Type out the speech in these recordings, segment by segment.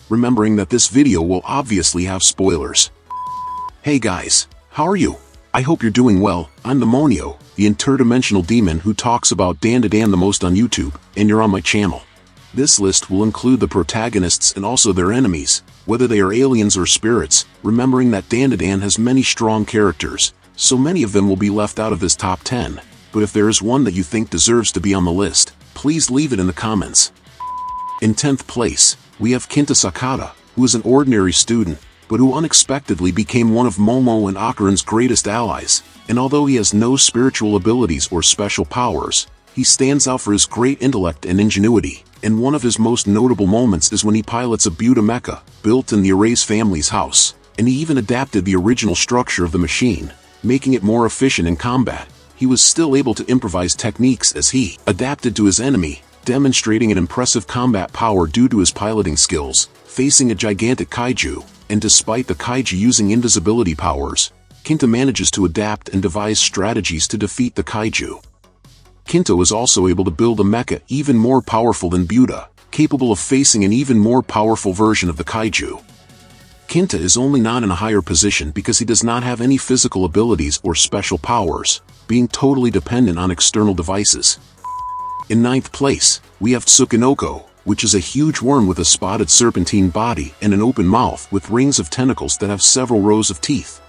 remembering that this video will obviously have spoilers. Hey guys, how are you? I hope you're doing well. I'm the Monio, the interdimensional demon who talks about Dandadan the most on YouTube, and you're on my channel. This list will include the protagonists and also their enemies, whether they are aliens or spirits, remembering that Dandadan has many strong characters, so many of them will be left out of this top 10, but if there is one that you think deserves to be on the list, please leave it in the comments. In 10th place, we have Kinta Sakata, who is an ordinary student, but who unexpectedly became one of Momo and Akarin's greatest allies, and although he has no spiritual abilities or special powers, he stands out for his great intellect and ingenuity, and one of his most notable moments is when he pilots a Buddha mecha, built in the Erase family's house, and he even adapted the original structure of the machine, making it more efficient in combat. He was still able to improvise techniques as he adapted to his enemy, demonstrating an impressive combat power due to his piloting skills, facing a gigantic kaiju, and despite the kaiju using invisibility powers, Kinta manages to adapt and devise strategies to defeat the kaiju. Kinta was also able to build a mecha even more powerful than Buddha, capable of facing an even more powerful version of the kaiju. Kinta is only not in a higher position because he does not have any physical abilities or special powers, being totally dependent on external devices. In 9th place, we have Tsukinoko, which is a huge worm with a spotted serpentine body and an open mouth with rings of tentacles that have several rows of teeth.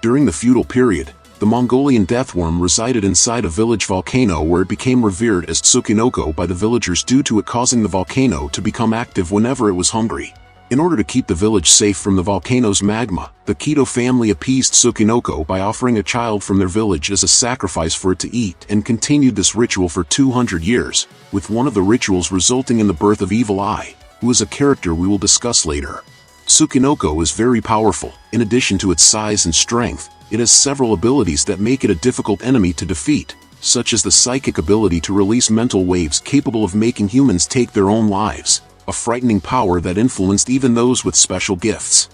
During the feudal period, the Mongolian deathworm resided inside a village volcano where it became revered as Tsukinoko by the villagers due to it causing the volcano to become active whenever it was hungry. In order to keep the village safe from the volcano's magma, the Kido family appeased Tsukinoko by offering a child from their village as a sacrifice for it to eat and continued this ritual for 200 years, with one of the rituals resulting in the birth of Evil Eye, who is a character we will discuss later. Tsukinoko is very powerful. In addition to its size and strength, it has several abilities that make it a difficult enemy to defeat, such as the psychic ability to release mental waves capable of making humans take their own lives, a frightening power that influenced even those with special gifts.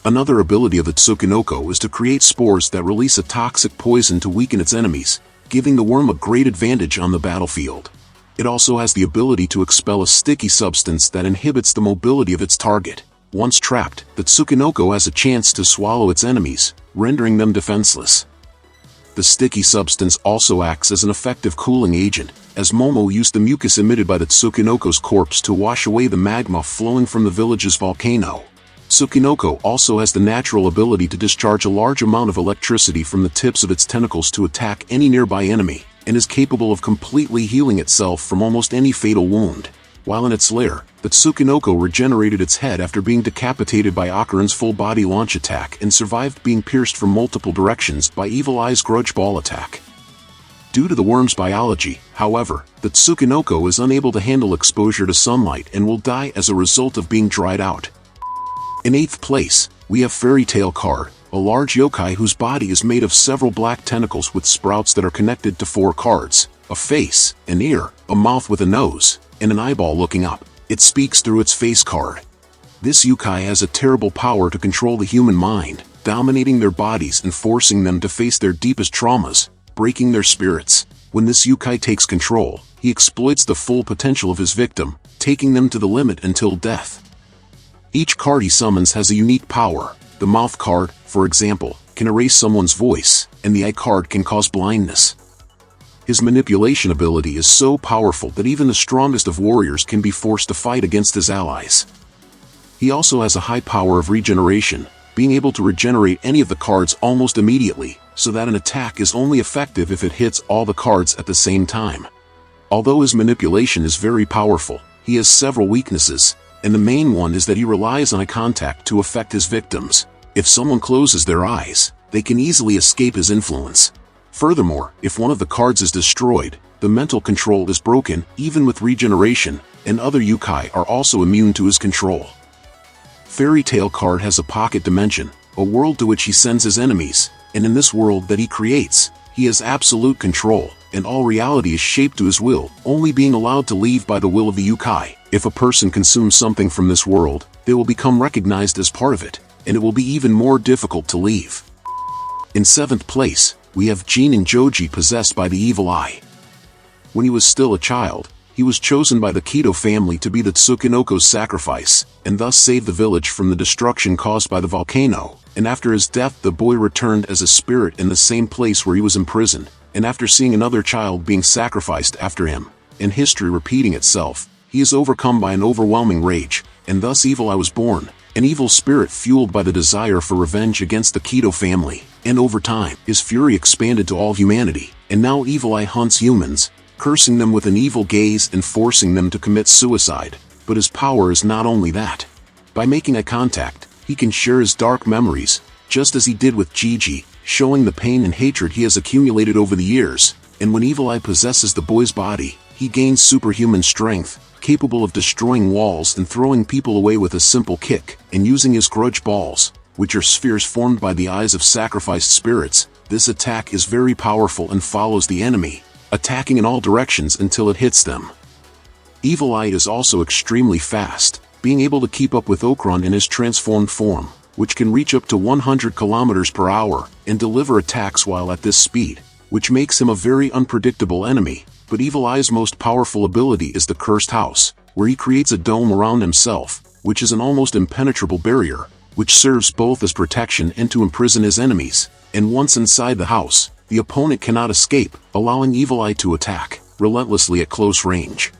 Another ability of the Tsukinoko is to create spores that release a toxic poison to weaken its enemies, giving the worm a great advantage on the battlefield. It also has the ability to expel a sticky substance that inhibits the mobility of its target. Once trapped, the Tsukinoko has a chance to swallow its enemies, rendering them defenseless. The sticky substance also acts as an effective cooling agent, as Momo used the mucus emitted by the Tsukinoko's corpse to wash away the magma flowing from the village's volcano. Tsukinoko also has the natural ability to discharge a large amount of electricity from the tips of its tentacles to attack any nearby enemy, and is capable of completely healing itself from almost any fatal wound. While in its lair, the Tsukinoko regenerated its head after being decapitated by Akarin's full-body launch attack and survived being pierced from multiple directions by Evil Eye's grudge ball attack. Due to the worm's biology, however, the Tsukinoko is unable to handle exposure to sunlight and will die as a result of being dried out. In 8th place, we have Fairy Tail Card, a large yokai whose body is made of several black tentacles with sprouts that are connected to 4 cards, a face, an ear, a mouth with a nose, and an eyeball looking up. It speaks through its face card. This yokai has a terrible power to control the human mind, dominating their bodies and forcing them to face their deepest traumas, breaking their spirits. When this yokai takes control, he exploits the full potential of his victim, taking them to the limit until death. Each card he summons has a unique power. The mouth card, for example, can erase someone's voice, and the eye card can cause blindness. His manipulation ability is so powerful that even the strongest of warriors can be forced to fight against his allies. He also has a high power of regeneration, being able to regenerate any of the cards almost immediately, so that an attack is only effective if it hits all the cards at the same time. Although his manipulation is very powerful, he has several weaknesses, and the main one is that he relies on eye contact to affect his victims. If someone closes their eyes, they can easily escape his influence. Furthermore, if one of the cards is destroyed, the mental control is broken, even with regeneration, and other yokai are also immune to his control. Fairy Tail Card has a pocket dimension, a world to which he sends his enemies, and in this world that he creates, he has absolute control, and all reality is shaped to his will, only being allowed to leave by the will of the yokai. If a person consumes something from this world, they will become recognized as part of it, and it will be even more difficult to leave. In 7th place, we have Jin and Joji possessed by the Evil Eye. When he was still a child, he was chosen by the Kido family to be the Tsukunoko's sacrifice, and thus save the village from the destruction caused by the volcano. And after his death, the boy returned as a spirit in the same place where he was imprisoned, and after seeing another child being sacrificed after him, and history repeating itself, he is overcome by an overwhelming rage, and thus Evil Eye was born, an evil spirit fueled by the desire for revenge against the Kido family, and over time, his fury expanded to all humanity, and now Evil Eye hunts humans, cursing them with an evil gaze and forcing them to commit suicide. But his power is not only that. By making eye contact, he can share his dark memories, just as he did with Gigi, showing the pain and hatred he has accumulated over the years, and when Evil Eye possesses the boy's body, he gains superhuman strength, capable of destroying walls and throwing people away with a simple kick, and using his grudge balls, which are spheres formed by the eyes of sacrificed spirits. This attack is very powerful and follows the enemy, attacking in all directions until it hits them. Evil Eye is also extremely fast, being able to keep up with Okron in his transformed form, which can reach up to 100 kilometers per hour, and deliver attacks while at this speed, which makes him a very unpredictable enemy. But Evil Eye's most powerful ability is the Cursed House, where he creates a dome around himself, which is an almost impenetrable barrier, which serves both as protection and to imprison his enemies, and once inside the house, the opponent cannot escape, allowing Evil Eye to attack relentlessly at close range.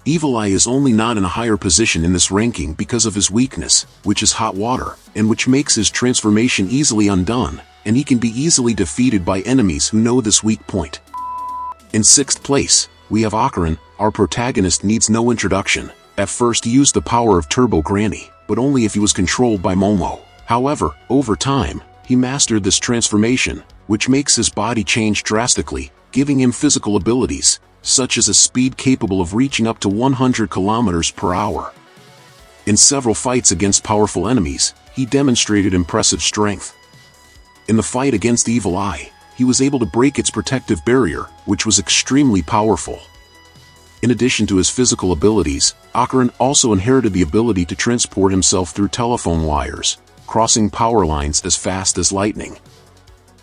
Evil Eye is only not in a higher position in this ranking because of his weakness, which is hot water, and which makes his transformation easily undone, and he can be easily defeated by enemies who know this weak point. In 6th place, we have Akaran. Our protagonist needs no introduction. At first he used the power of Turbo Granny, but only if he was controlled by Momo. However, over time, he mastered this transformation, which makes his body change drastically, giving him physical abilities, such as a speed capable of reaching up to 100 kilometers per hour. In several fights against powerful enemies, he demonstrated impressive strength. In the fight against Evil Eye, he was able to break its protective barrier, which was extremely powerful. In addition to his physical abilities, Akaran also inherited the ability to transport himself through telephone wires, crossing power lines as fast as lightning.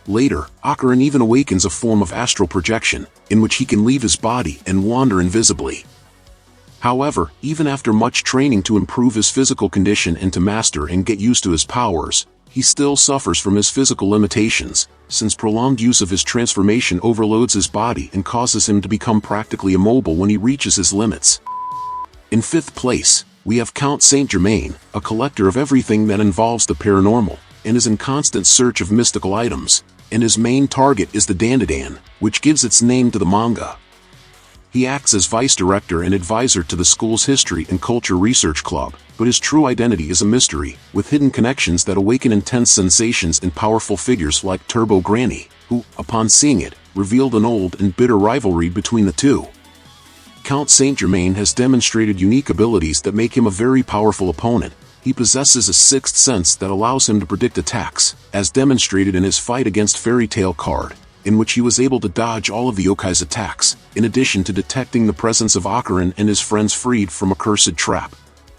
Later, Akaran even awakens a form of astral projection, in which he can leave his body and wander invisibly. However, even after much training to improve his physical condition and to master and get used to his powers, he still suffers from his physical limitations, since prolonged use of his transformation overloads his body and causes him to become practically immobile when he reaches his limits. In 5th place, we have Count Saint Germain, a collector of everything that involves the paranormal, and is in constant search of mystical items, and his main target is the Dandadan, which gives its name to the manga. He acts as vice director and advisor to the school's history and culture research club, but his true identity is a mystery, with hidden connections that awaken intense sensations in powerful figures like Turbo Granny, who, upon seeing it, revealed an old and bitter rivalry between the two. Count Saint Germain has demonstrated unique abilities that make him a very powerful opponent. He possesses a sixth sense that allows him to predict attacks, as demonstrated in his fight against Fairy Tail Card, in which he was able to dodge all of the yokai's attacks, in addition to detecting the presence of Akaran and his friends freed from a cursed trap.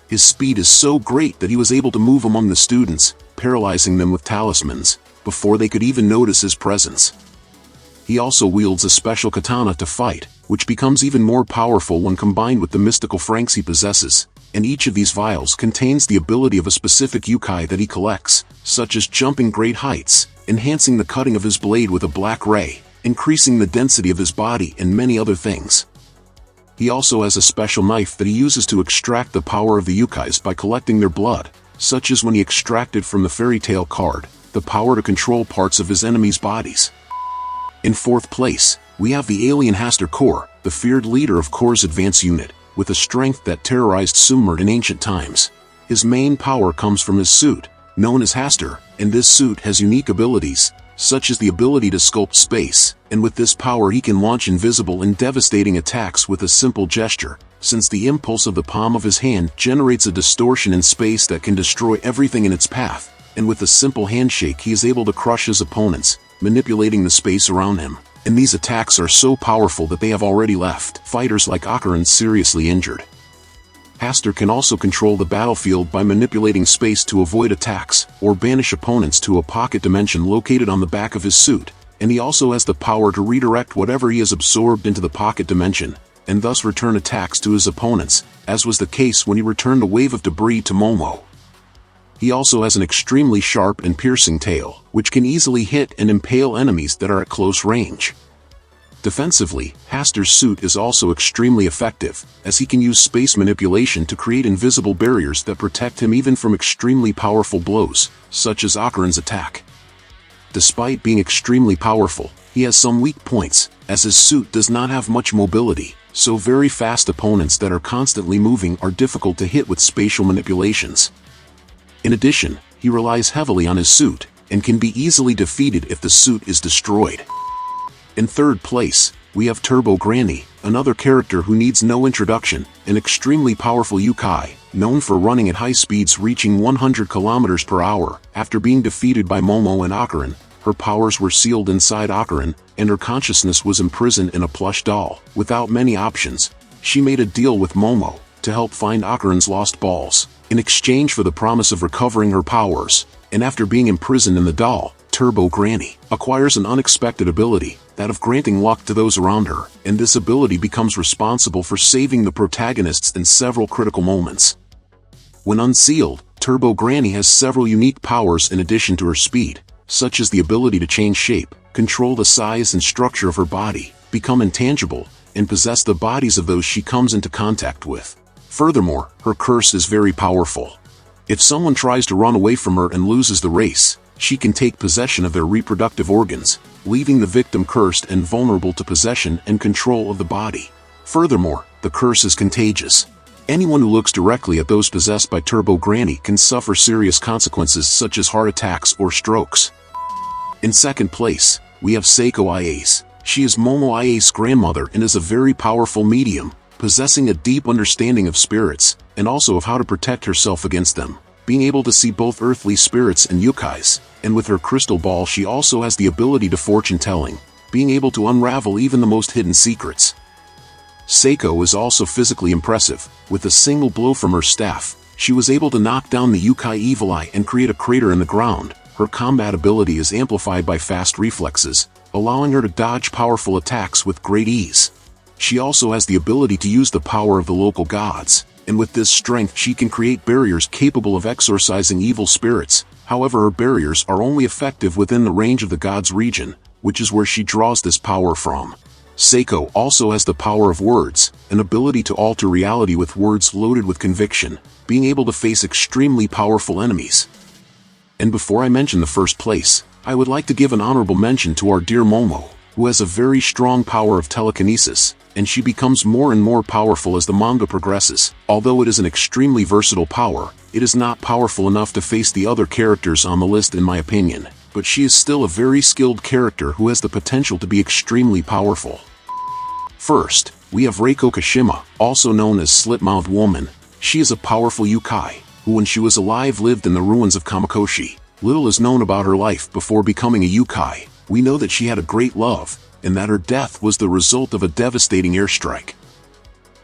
His speed is so great that he was able to move among the students, paralyzing them with talismans, before they could even notice his presence. He also wields a special katana to fight, which becomes even more powerful when combined with the mystical franks he possesses, and each of these vials contains the ability of a specific yokai that he collects, such as jumping great heights, enhancing the cutting of his blade with a black ray, increasing the density of his body, and many other things. He also has a special knife that he uses to extract the power of the yokais by collecting their blood, such as when he extracted from the Fairy Tail Card the power to control parts of his enemies' bodies. In 4th place, we have the alien Haster Kor, the feared leader of Kor's advance unit, with a strength that terrorized Sumer in ancient times. His main power comes from his suit, known as Haster, and this suit has unique abilities, such as the ability to sculpt space, and with this power he can launch invisible and devastating attacks with a simple gesture, since the impulse of the palm of his hand generates a distortion in space that can destroy everything in its path, and with a simple handshake he is able to crush his opponents, manipulating the space around him. And these attacks are so powerful that they have already left fighters like Akaran seriously injured. Haster can also control the battlefield by manipulating space to avoid attacks, or banish opponents to a pocket dimension located on the back of his suit, and he also has the power to redirect whatever he has absorbed into the pocket dimension, and thus return attacks to his opponents, as was the case when he returned a wave of debris to Momo. He also has an extremely sharp and piercing tail, which can easily hit and impale enemies that are at close range. Defensively, Haster's suit is also extremely effective, as he can use space manipulation to create invisible barriers that protect him even from extremely powerful blows, such as Ocarin's attack. Despite being extremely powerful, he has some weak points, as his suit does not have much mobility, so very fast opponents that are constantly moving are difficult to hit with spatial manipulations. In addition, he relies heavily on his suit, and can be easily defeated if the suit is destroyed. In third place, we have Turbo Granny, another character who needs no introduction, an extremely powerful yokai, known for running at high speeds reaching 100 km per hour. After being defeated by Momo and Ocarin, her powers were sealed inside Ocarin, and her consciousness was imprisoned in a plush doll. Without many options, she made a deal with Momo to help find Ocarin's lost balls, in exchange for the promise of recovering her powers. And after being imprisoned in the doll, Turbo Granny acquires an unexpected ability, that of granting luck to those around her, and this ability becomes responsible for saving the protagonists in several critical moments. When unsealed, Turbo Granny has several unique powers in addition to her speed, such as the ability to change shape, control the size and structure of her body, become intangible, and possess the bodies of those she comes into contact with. Furthermore, her curse is very powerful. If someone tries to run away from her and loses the race, she can take possession of their reproductive organs, leaving the victim cursed and vulnerable to possession and control of the body. Furthermore, the curse is contagious. Anyone who looks directly at those possessed by Turbo Granny can suffer serious consequences such as heart attacks or strokes. In second place, we have Seiko Iace. She is Momo Iace's grandmother and is a very powerful medium, possessing a deep understanding of spirits, and also of how to protect herself against them, being able to see both earthly spirits and yokais, and with her crystal ball she also has the ability to fortune-telling, being able to unravel even the most hidden secrets. Seiko is also physically impressive. With a single blow from her staff, she was able to knock down the yokai Evil Eye and create a crater in the ground. Her combat ability is amplified by fast reflexes, allowing her to dodge powerful attacks with great ease. She also has the ability to use the power of the local gods, and with this strength she can create barriers capable of exorcising evil spirits. However, her barriers are only effective within the range of the gods' region, which is where she draws this power from. Seiko also has the power of words, an ability to alter reality with words loaded with conviction, being able to face extremely powerful enemies. And before I mention the first place, I would like to give an honorable mention to our dear Momo, who has a very strong power of telekinesis, and she becomes more and more powerful as the manga progresses. Although it is an extremely versatile power, it is not powerful enough to face the other characters on the list in my opinion, but she is still a very skilled character who has the potential to be extremely powerful. First, we have Reiko Kashima, also known as Slit-Mouthed Woman. She is a powerful yokai, who when she was alive lived in the ruins of Kamakoshi. Little is known about her life before becoming a yokai. We know that she had a great love, and that her death was the result of a devastating airstrike.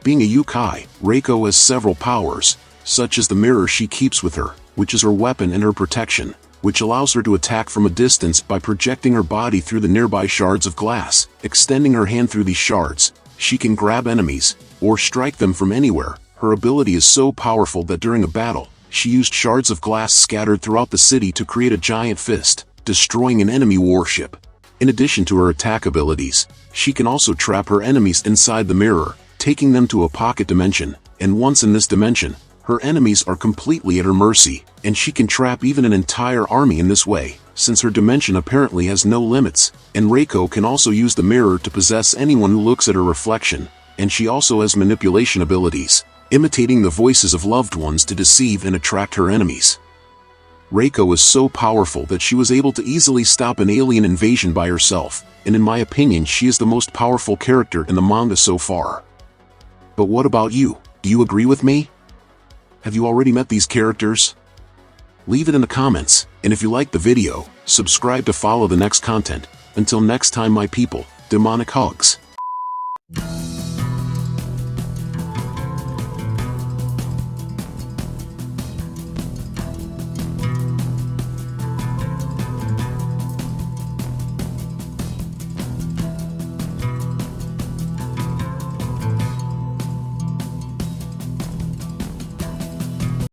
Being a yokai, Reiko has several powers, such as the mirror she keeps with her, which is her weapon and her protection, which allows her to attack from a distance by projecting her body through the nearby shards of glass. Extending her hand through these shards, she can grab enemies, or strike them from anywhere. Her ability is so powerful that during a battle, she used shards of glass scattered throughout the city to create a giant fist, destroying an enemy warship. In addition to her attack abilities, she can also trap her enemies inside the mirror, taking them to a pocket dimension, and once in this dimension, her enemies are completely at her mercy, and she can trap even an entire army in this way, since her dimension apparently has no limits. And Reiko can also use the mirror to possess anyone who looks at her reflection, and she also has manipulation abilities, imitating the voices of loved ones to deceive and attract her enemies. Reiko is so powerful that she was able to easily stop an alien invasion by herself, and in my opinion she is the most powerful character in the manga so far. But what about you? Do you agree with me? Have you already met these characters? Leave it in the comments, and if you liked the video, subscribe to follow the next content. Until next time my people, demonic hugs.